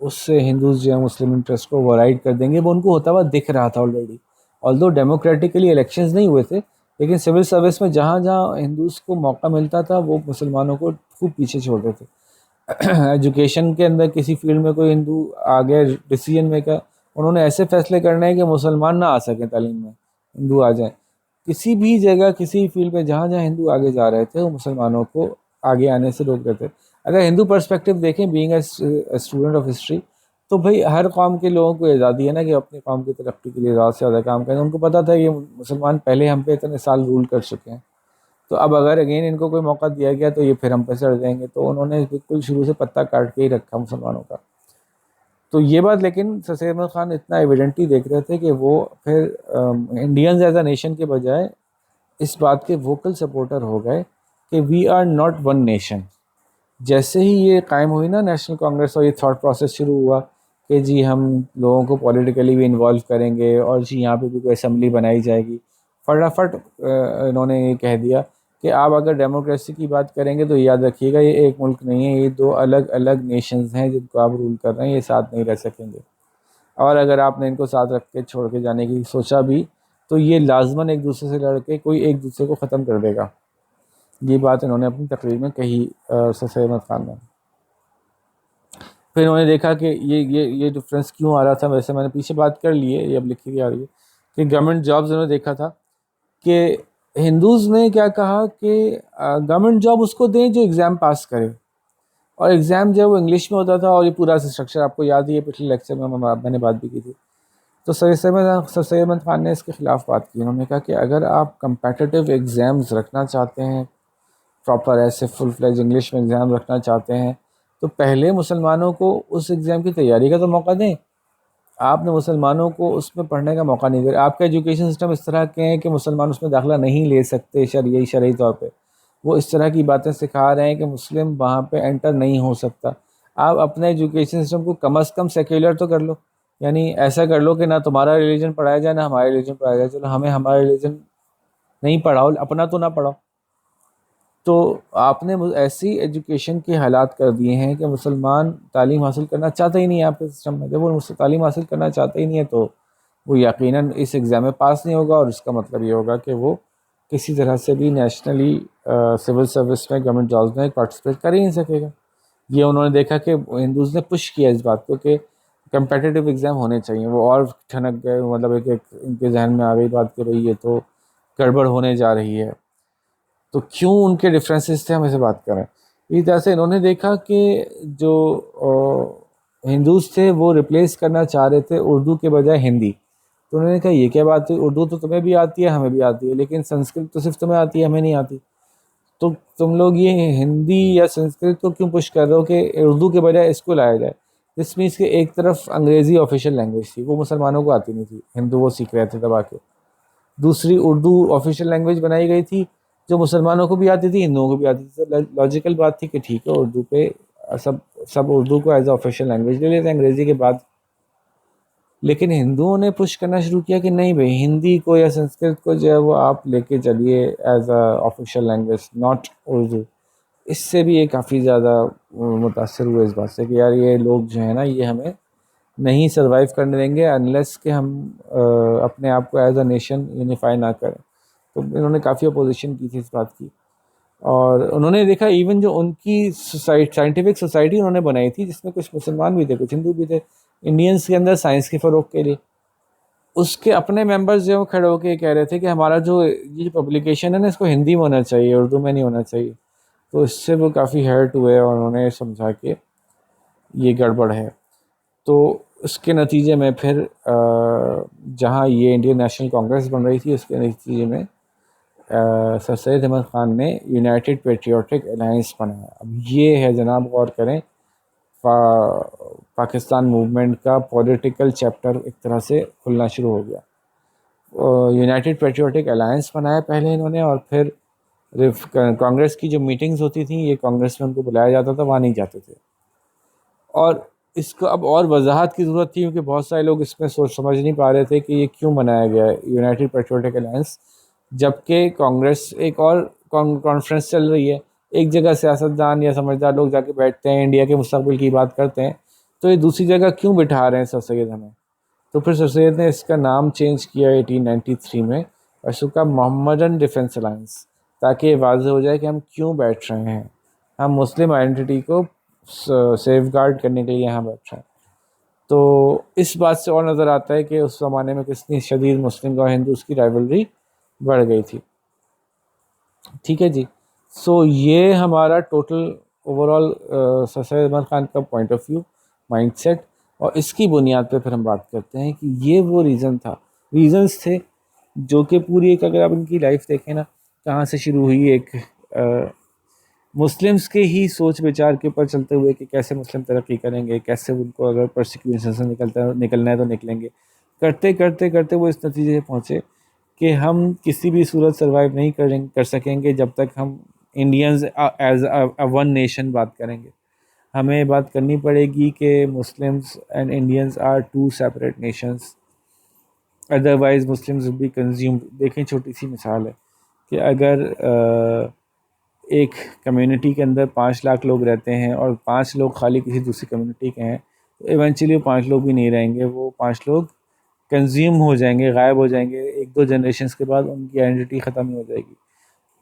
اس سے ہندوز جو ہے مسلم انٹرسٹ کو اوورائڈ کر دیں گے. وہ ان کو ہوتا ہوا دکھ رہا تھا آلریڈی. آلدو ڈیموکریٹکلی الیکشنز نہیں ہوئے تھے، لیکن سول سروس میں جہاں ہندوز کو موقع ملتا تھا وہ مسلمانوں کو خوب پیچھے چھوڑتے تھے. ایجوکیشن کے اندر کسی فیلڈ میں کوئی ہندو آ گیا ڈیسیجن میکر، انہوں نے ایسے فیصلے کرنے ہیں کہ مسلمان نہ آ سکیں تعلیم میں، ہندو آ جائیں. کسی بھی جگہ کسی فیلڈ میں جہاں ہندو آگے جا رہے تھے وہ مسلمانوں کو آگے آنے سے روک رہے تھے. اگر ہندو پرسپیکٹو دیکھیں being a student of history, تو بھائی ہر قوم کے لوگوں کو آزادی ہے نا کہ اپنی قوم کی ترقی کے لیے زیادہ سے زیادہ کام کریں. ان کو پتہ تھا یہ مسلمان پہلے ہم پہ اتنے سال رول کر چکے ہیں, تو اب اگر اگین ان کو کوئی موقع دیا گیا تو یہ پھر ہم پہ چڑھ جائیں گے. تو انہوں نے بالکل شروع سے پتہ کاٹ کے ہی رکھا مسلمانوں کا. تو یہ بات لیکن سر سید احمد خان اتنا ایویڈنٹلی دیکھ رہے تھے کہ وہ پھر انڈینز ایز اے نیشن کے بجائے اس بات کے ووکل سپورٹر ہو گئے کہ we are not one nation. جیسے ہی یہ قائم ہوئی نا نیشنل کانگریس, اور یہ تھاٹ پروسیس شروع ہوا کہ جی ہم لوگوں کو پولیٹیکلی بھی انوالو کریں گے اور جی یہاں پہ بھی کوئی اسمبلی بنائی جائے گی, فٹافٹ انہوں نے یہ کہہ دیا کہ آپ اگر ڈیموکریسی کی بات کریں گے تو یاد رکھیے گا یہ ایک ملک نہیں ہے, یہ دو الگ الگ نیشنز ہیں جن کو آپ رول کر رہے ہیں, یہ ساتھ نہیں رہ سکیں گے. اور اگر آپ نے ان کو ساتھ رکھ کے چھوڑ کے جانے کی سوچا بھی تو یہ لازماً ایک دوسرے سے لڑ کے کوئی ایک دوسرے کو ختم کر دے گا. یہ بات انہوں نے اپنی تقریر میں کہی سر سید احمد خان نے. پھر انہوں نے دیکھا کہ یہ ڈفرینس کیوں آ رہا تھا. ویسے میں نے پیچھے بات کر لی ہے, یہ اب لکھی ہوئی آ رہی ہے کہ گورنمنٹ جابز انہوں نے دیکھا تھا کہ ہندوز نے کیا کہا کہ گورنمنٹ جاب اس کو دیں جو ایگزام پاس کرے, اور ایگزام جو ہے وہ انگلش میں ہوتا تھا, اور یہ پورا اسٹرکچر آپ کو یاد ہی ہے, پچھلے لیکچر میں نے بات بھی کی تھی. تو سر سید احمد خان نے اس کے خلاف بات کی. انہوں نے کہا کہ اگر آپ کمپیٹیٹیو ایگزامز رکھنا چاہتے ہیں, پراپر ایسے فل فلیج انگلش میں ایگزام رکھنا چاہتے ہیں, تو پہلے مسلمانوں کو اس ایگزام کی تیاری کا تو موقع دیں. آپ نے مسلمانوں کو اس میں پڑھنے کا موقع نہیں دیا. آپ کا ایجوکیشن سسٹم اس طرح کے ہیں کہ مسلمان اس میں داخلہ نہیں لے سکتے شرعی طور پہ. وہ اس طرح کی باتیں سکھا رہے ہیں کہ مسلم وہاں پہ انٹر نہیں ہو سکتا. آپ اپنے ایجوکیشن سسٹم کو کم از کم سیکولر تو کر لو, یعنی ایسا کر لو کہ نہ تمہارا ریلیجن پڑھایا جائے نہ ہمارا ریلیجن پڑھایا جائے. چلو ہمیں ہمارا ریلیجن نہیں پڑھاؤ, اپنا تو نہ پڑھاؤ. تو آپ نے ایسی ایجوکیشن کے حالات کر دیے ہیں کہ مسلمان تعلیم حاصل کرنا چاہتے ہی نہیں ہے آپ کے سسٹم میں. جب وہ تعلیم حاصل کرنا چاہتے ہی نہیں ہے تو وہ یقیناً اس ایگزام میں پاس نہیں ہوگا, اور اس کا مطلب یہ ہوگا کہ وہ کسی طرح سے بھی نیشنلی سول سروس میں گورنمنٹ جابس میں پارٹیسپیٹ کر ہی نہیں سکے گا. یہ انہوں نے دیکھا کہ ہندوز نے پش کیا اس بات کو کہ کمپیٹیٹیو ایگزام ہونے چاہیے. وہ اور ٹھنک گئے, مطلب ایک ان کے ذہن میں آ گئی بات کہ بھئی یہ تو گڑبڑ ہونے جا رہی ہے, تو کیوں ان کے ڈفرینسز تھے ہم اسے بات کریں. اس طرح سے انہوں نے دیکھا کہ جو ہندوز تھے وہ ریپلیس کرنا چاہ رہے تھے اردو کے بجائے ہندی. تو انہوں نے کہا یہ کیا بات ہے, اردو تو تمہیں بھی آتی ہے ہمیں بھی آتی ہے, لیکن سنسکرت تو صرف تمہیں آتی ہے ہمیں نہیں آتی. تو تم لوگ یہ ہندی یا سنسکرت کو کیوں پش کر رہے ہو کہ اردو کے بجائے اس کو لایا جائے. جس مینس کہ ایک طرف انگریزی آفیشیل لینگویج تھی, وہ مسلمانوں کو آتی نہیں تھی, ہندو وہ سیکھ رہے تھے دبا کے. دوسری اردو آفیشیل لینگویج بنائی گئی تھی جو مسلمانوں کو بھی آتی تھی ہندوؤں کو بھی آتی تھی. لاجیکل بات تھی کہ ٹھیک ہے اردو پہ سب اردو کو ایز اے آفیشیل لینگویج لے لیتے ہیں انگریزی کے بعد. لیکن ہندوؤں نے پش کرنا شروع کیا کہ نہیں بھائی ہندی کو یا سنسکرت کو جو ہے وہ آپ لے کے چلیے as a official language, not Urdu. اس سے بھی یہ کافی زیادہ متاثر ہوئے اس بات سے کہ یار یہ لوگ جو ہیں نا یہ ہمیں نہیں سروائیو کرنے دیں گے انلیس کہ ہم اپنے آپ کو ایز اے نیشن یونیفائی نہ کریں. تو انہوں نے کافی اپوزیشن کی تھی اس بات کی. اور انہوں نے دیکھا ایون جو ان کی سائنٹیفک سوسائٹی انہوں نے بنائی تھی جس میں کچھ مسلمان بھی تھے کچھ ہندو بھی تھے انڈینس کے اندر سائنس کے فروغ کے لیے, اس کے اپنے ممبرز جو کھڑے ہو کے کہہ رہے تھے کہ ہمارا جو یہ پبلیکیشن ہے نا اس کو ہندی میں ہونا چاہیے, اردو میں نہیں ہونا چاہیے. تو اس سے وہ کافی ہرٹ ہوئے اور انہوں نے سمجھا کہ یہ گڑبڑ ہے. تو اس کے نتیجے میں پھر جہاں یہ انڈین نیشنل کانگریس بن رہی تھی اس کے نتیجے میں سر سید احمد خان نے یونائٹڈ پیٹریوٹک الائنس بنایا. اب یہ ہے جناب غور کریں پاکستان موومنٹ کا پولیٹیکل چیپٹر ایک طرح سے کھلنا شروع ہو گیا. یونائٹڈ پیٹریوٹک الائنس بنایا پہلے انہوں نے, اور پھر کانگریس کی جو میٹنگز ہوتی تھیں یہ کانگریس میں ان کو بلایا جاتا تھا, وہاں نہیں جاتے تھے. اور اس کو اب اور وضاحت کی ضرورت تھی کیونکہ بہت سارے لوگ اس میں سوچ سمجھ نہیں پا رہے تھے کہ یہ کیوں بنایا گیا ہے یونائٹڈ پیٹریوٹک الائنس, جبکہ کانگریس ایک اور کانفرنس چل رہی ہے, ایک جگہ سیاستدان یا سمجھدار لوگ جا کے بیٹھتے ہیں انڈیا کے مستقبل کی بات کرتے ہیں, تو یہ دوسری جگہ کیوں بٹھا رہے ہیں سر سید ہمیں. تو پھر سر سید نے اس کا نام چینج کیا 1893 میں اور اس کا محمدن ڈیفنس الائنس, تاکہ یہ واضح ہو جائے کہ ہم کیوں بیٹھ رہے ہیں, ہم مسلم آئیڈینٹی کو سیف گارڈ کرنے کے لیے یہاں بیٹھ رہے ہیں. تو اس بات سے اور نظر آتا ہے کہ اس زمانے میں کتنی شدید مسلم اور ہندوز کی رائیولری بڑھ گئی تھی. ٹھیک ہے جی. سو یہ ہمارا total overall sir Syed Ahmad Khan کا point of view, mindset, اور اس کی بنیاد پہ پھر ہم بات کرتے ہیں کہ یہ وہ ریزنز تھے جو کہ پوری ایک، اگر آپ ان کی لائف دیکھیں نا، کہاں سے شروع ہوئی، ایک مسلمس کے ہی سوچ وچار کے اوپر چلتے ہوئے کہ کیسے مسلم ترقی کریں گے، کیسے ان کو اگر پرسیکیوشن سے نکلنا ہے تو نکلیں گے، کرتے کرتے کرتے وہ اس نتیجے سے پہنچے کہ ہم کسی بھی صورت سروائیو نہیں کر سکیں گے جب تک ہم Indians as a one nation بات کریں گے. ہمیں بات کرنی پڑے گی کہ Muslims and Indians are two separate nations, otherwise Muslims will be consumed. دیکھیں چھوٹی سی مثال ہے کہ اگر ایک کمیونٹی کے اندر 5 لاکھ لوگ رہتے ہیں اور 5 لوگ خالی کسی دوسری کمیونٹی کے ہیں، تو ایونچولی وہ 5 لوگ بھی نہیں رہیں گے، وہ 5 لوگ کنزیوم ہو جائیں گے، غائب ہو جائیں گے. 1-2 جنریشنز کے بعد ان کی آئیڈینٹی ختم ہو جائے گی.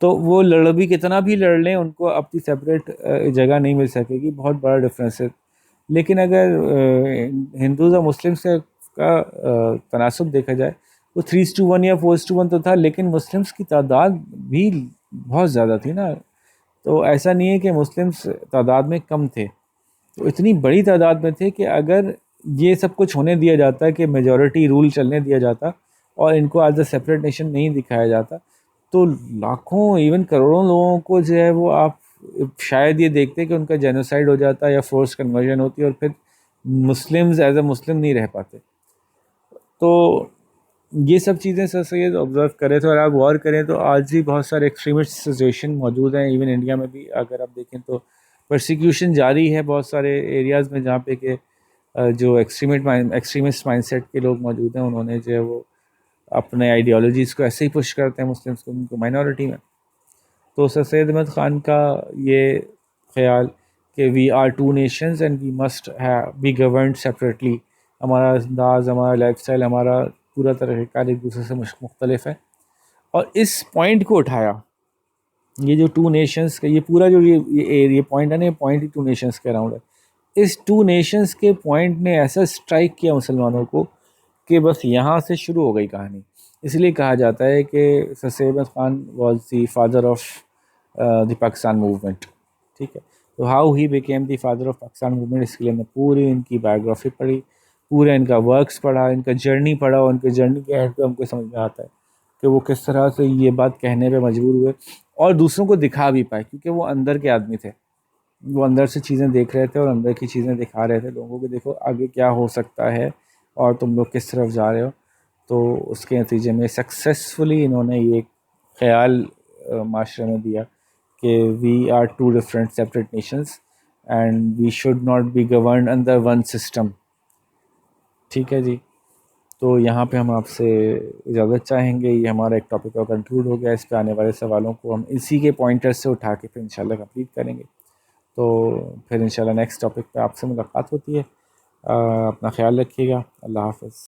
تو وہ بھی کتنا بھی لڑ لیں، ان کو اپنی سیپریٹ جگہ نہیں مل سکے گی. بہت بڑا ڈفرینس ہے. لیکن اگر ہندوز اور مسلمس کا تناسب دیکھا جائے، وہ 3:1 یا 4:1 تو تھا، لیکن مسلمس کی تعداد بھی بہت زیادہ تھی نا. تو ایسا نہیں ہے کہ مسلمس تعداد میں کم تھے، تو اتنی بڑی تعداد میں تھے کہ اگر یہ سب کچھ ہونے دیا جاتا کہ میجورٹی رول چلنے دیا جاتا اور ان کو ایز اے سیپریٹ نیشن نہیں دکھایا جاتا، تو لاکھوں ایون کروڑوں لوگوں کو جو ہے وہ آپ شاید یہ دیکھتے کہ ان کا جینوسائڈ ہو جاتا یا فورس کنورژن ہوتی اور پھر مسلمز ایز اے مسلم نہیں رہ پاتے. تو یہ سب چیزیں سر سید آبزرو کرے تھے. اور آپ غور کریں تو آج بھی بہت سارے ایکسٹریمسٹ سچویشن موجود ہیں. ایون انڈیا میں بھی اگر آپ دیکھیں تو پرسیکیوشن جاری ہے بہت سارے ایریاز میں، جہاں پہ کہ جو ایکسٹریمسٹ مائنڈ سیٹ کے لوگ موجود ہیں، انہوں نے جو ہے وہ اپنے آئیڈیالوجیز کو ایسے ہی پش کرتے ہیں مسلمس کو، ان کو مائنورٹی میں. تو سر سید احمد خان کا یہ خیال کہ we are two nations and we must be governed separately, ہمارا انداز، ہمارا لائف اسٹائل، ہمارا پورا طریقہ کار ایک دوسرے سے مختلف ہے، اور اس پوائنٹ کو اٹھایا. یہ جو ٹو نیشنز کا یہ پورا جو یہ پوائنٹ ہے نا، یہ پوائنٹ ہی ٹو نیشنز کے اراؤنڈ ہے. اس ٹو نیشنز کے پوائنٹ نے ایسا اسٹرائک کیا مسلمانوں کو کہ بس یہاں سے شروع ہو گئی کہانی. اس لیے کہا جاتا ہے کہ sir Syed Ahmad Khan was the father of the Pakistan movement. ٹھیک ہے، تو how he became the father of Pakistan movement, اس کے لیے میں پوری ان کی بایوگرافی پڑھی، پورا ان کا ورکس پڑھا، ان کا جرنی پڑھا، اور ان کے جرنی کے اینڈ پہ ہم کو سمجھ میں آتا ہے کہ وہ کس طرح سے یہ بات کہنے پہ مجبور ہوئے اور دوسروں کو دکھا بھی پائے، کیونکہ وہ اندر کے آدمی تھے. وہ اندر سے چیزیں دیکھ رہے تھے اور اندر کی چیزیں دکھا رہے تھے لوگوں کو، دیکھو آگے کیا ہو سکتا ہے اور تم لوگ کس طرف جا رہے ہو. تو اس کے نتیجے میں سکسیسفلی انہوں نے یہ خیال معاشرے میں دیا کہ we are two different separate nations and we should not be governed under one system. ٹھیک ہے جی، تو یہاں پہ ہم آپ سے اجازت چاہیں گے. یہ ہمارا ایک ٹاپک اور کنکلوڈ ہو گیا. اس پہ آنے والے سوالوں کو ہم اسی کے پوائنٹر سے اٹھا کے پھر انشاءاللہ کمپلیٹ کریں گے. تو پھر انشاءاللہ نیکسٹ ٹاپک پہ آپ سے ملاقات ہوتی ہے. اپنا خیال رکھیے گا. اللہ حافظ.